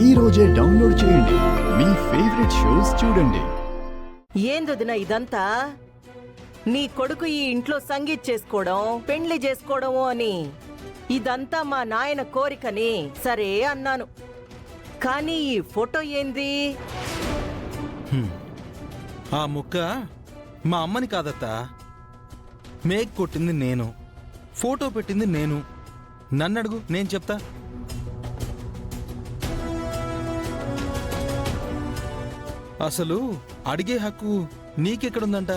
ఈ రోజే డౌన్లోడ్ చేయండి. మీ ఫేవరెట్ షోస్ చూడండి. ఏందొదిన ఇదంతా? నీ కొడుకు ఈ ఇంట్లో సంగీత్ చేసుకోవడం, పెండ్లి చేసుకోవడము అని ఇదంతా మా నాయన కోరికని సరే అన్నాను. కానీ ఈ ఫోటో ఏంది? ఆ ముక్క మా అమ్మని కాదత్తా. మేక్ కొట్టింది నేను, ఫోటో పెట్టింది నేను. నన్నడుగు, నేను చెప్తా. అసలు అడిగే హక్కు నీకెక్కడుందంట?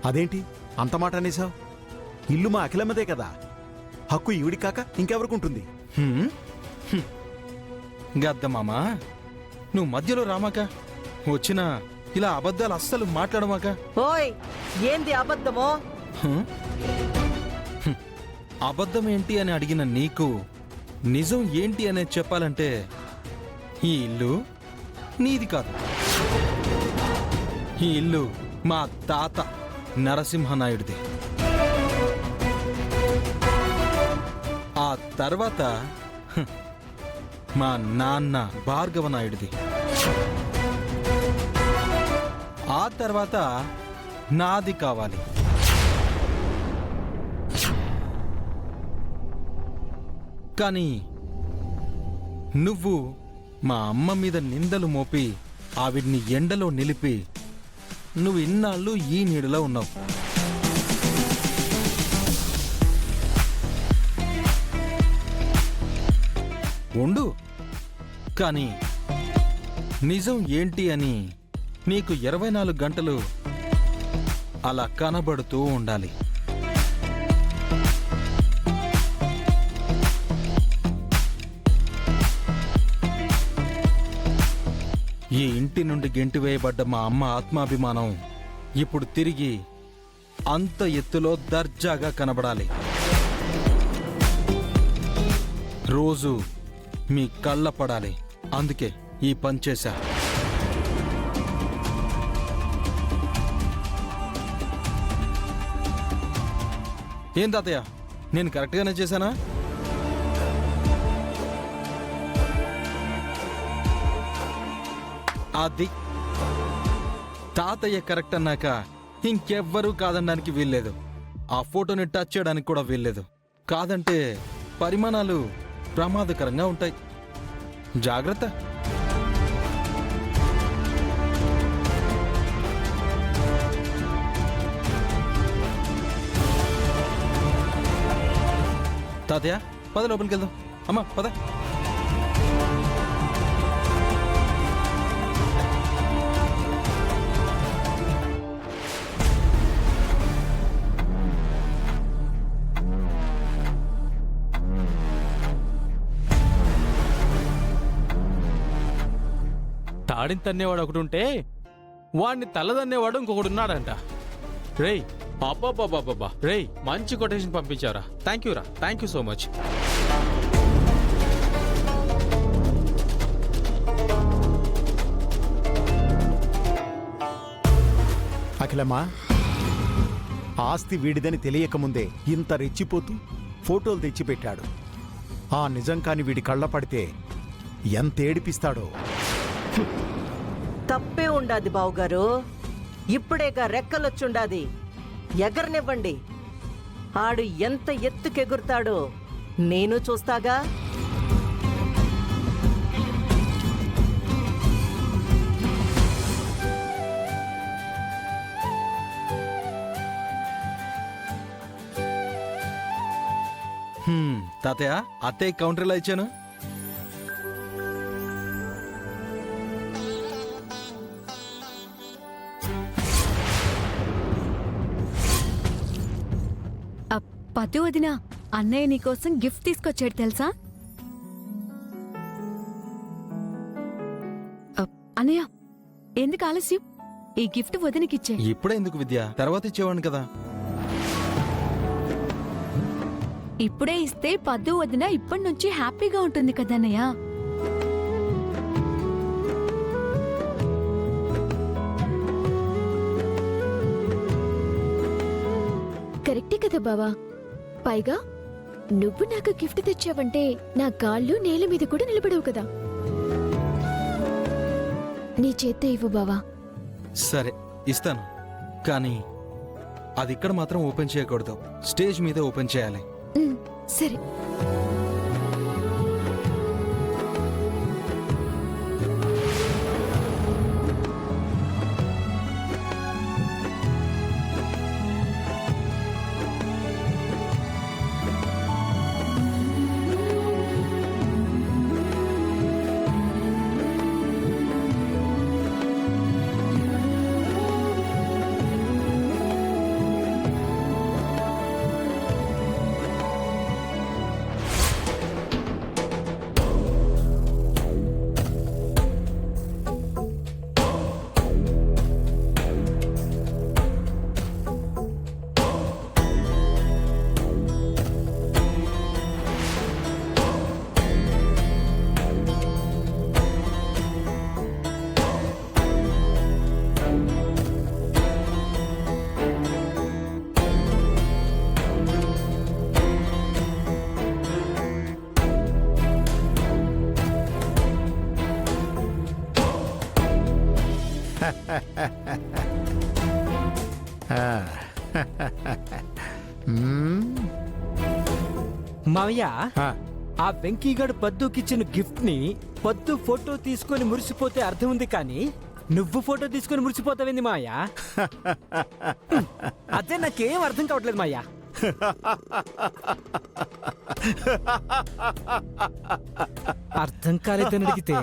అదేంటి అంత మాట అనేసావు? ఇల్లు మా అఖిలమ్మదే కదా, హక్కు ఈవిడి కాక ఇంకెవరికుంటుంది? గద్దమామా, నువ్వు మధ్యలో రామాక. వచ్చిన ఇలా అబద్ధాలు అస్సలు మాట్లాడమాక. ఓయ్, ఏంది అబద్ధమో? అబద్ధం ఏంటి అని అడిగిన నీకు నిజం ఏంటి అనేది చెప్పాలంటే ఈ ఇల్లు నీది కాదు. ఈ ఇల్లు మా తాత నరసింహనాయుడిది. ఆ తర్వాత మా నాన్న భార్గవనాయుడిది. ఆ తర్వాత నాది కావాలి. కానీ నువ్వు మా అమ్మ మీద నిందలు మోపి ఆవిడ్ని ఎండలో నిలిపి నువ్వు ఇన్నాళ్ళు ఈ నీడలో ఉన్నావు. ఉండు, కానీ నిజం ఏంటి అని నీకు 24 గంటలు అలా కనబడుతూ ఉండాలి. ఈ ఇంటి నుండి గెంటివేయబడ్డ మా అమ్మ ఆత్మాభిమానం ఇప్పుడు తిరిగి అంత ఎత్తులో దర్జాగా కనబడాలి. రోజు మీ కళ్ళ పడాలి. అందుకే ఈ పని చేశా. ఏం తాతయ్య, నేను కరెక్ట్గానే చేశానా? అది తాతయ్య కరెక్ట్ అన్నాక ఇంకెవ్వరూ కాదనడానికి వీల్లేదు. ఆ ఫోటోని టచ్ చేయడానికి కూడా వీల్లేదు. కాదంటే పరిమాణాలు ప్రమాదకరంగా ఉంటాయి. జాగ్రత్త. తాతయ్య, పద లోపలికి వెళ్దాం. అమ్మా పద. తాడిని తన్నేవాడు ఒకడుంటే వాడిని తలదన్నేవాడు ఇంకొకడున్నాడంట. రేయ్, అబ్బాబ్బాబ్బా, రేయ్, మంచి కొటేషన్ పంపించారా. థ్యాంక్ యూ రా, థ్యాంక్ యూ సో మచ్. అఖిలమ్మా, ఆస్తి వీడిదని తెలియకముందే ఇంత రెచ్చిపోతూ ఫోటోలు తెచ్చిపెట్టాడు. ఆ నిజం కాని వీడి కళ్ళ పడితే ఎంత ఏడిపిస్తాడో. తప్పే ఉండాది బావుగారు. ఇప్పుడేగా రెక్కలొచ్చుండాది. ఎగరనివ్వండి. ఆడు ఎంత ఎత్తుకెగురుతాడో నేను చూస్తాగా. తాతయ్య, అత్తయ్య కౌంటర్ ఎలా ఇచ్చాను? పద్దు వదినా, అన్నయ్య నీకోసం గిఫ్ట్ తీసుకొచ్చాడు తెలుసా? అన్నయ్య, ఎందుకు ఆలస్యం? ఈ గిఫ్ట్ వదినకిచ్చే. ఇప్పుడే ఎందుకు విద్య? తర్వాత ఇచ్చేవాడిని కదా. ఇప్పుడే ఇస్తే పద్దు వదిన ఇప్పటి నుంచి హ్యాపీగా ఉంటుంది కదన్నయ్య. కరెక్టే కదా బావా. పైగా నువ్వు నాకు గిఫ్ట్ తెచ్చావంటే నా కాళ్ళు నేల మీద కూడా నిలబడవు కదా. నీ చేత్తో ఇవ్వు బావా. సరే ఇస్తాను, కానీ అది ఇక్కడ మాత్రం ఓపెన్ చేయకూడదు, స్టేజ్ మీద ఓపెన్ చేయాలి. సరే. మావయ్య, ఆ వెంకీగాడు పద్దుకిచ్చిన గిఫ్ట్ ని పద్దు ఫోటో తీసుకొని మురిసిపోతే అర్థం ఉంది, కానీ నువ్వు ఫోటో తీసుకొని మురిసిపోతావేంది మావయ్య? అదే నాకేం అర్థం కావట్లేదు మావయ్య. అర్థం కాలేదని అడిగితే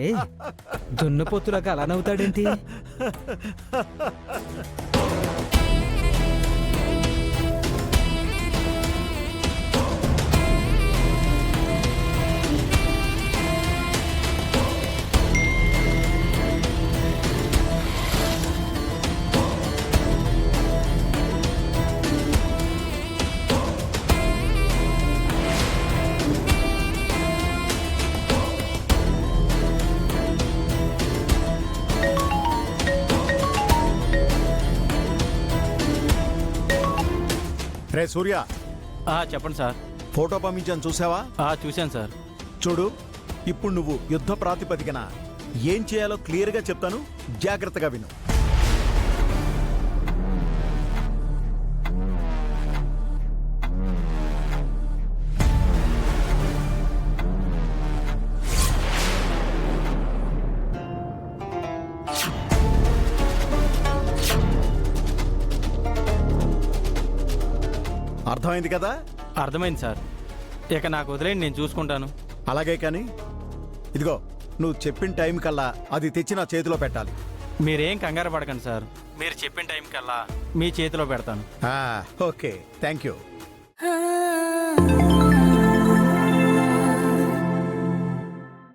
దున్నపోతులాగా అలా నవ్వుతాడేంటి? రే సూర్య, చెప్పండి సార్. ఫోటో పంపించాను చూసావా? చూశాను సార్. చూడు, ఇప్పుడు నువ్వు యుద్ధ ప్రాతిపదికన ఏం చేయాలో క్లియర్గా చెప్తాను, జాగ్రత్తగా విను. అర్థమైంది కదా? అర్థమైంది సార్. ఇక నాకు వదిలేండి, నేను చూసుకుంటాను. అలాగే, కానీ ఇదిగో, నువ్వు చెప్పిన టైం కల్లా అది తెచ్చి నా చేతిలో పెట్టాలి. మీరేం కంగారు పడకండి సార్, మీరు చెప్పిన టైం కల్లా మీ చేతిలో పెడతాను. Okay, thank you.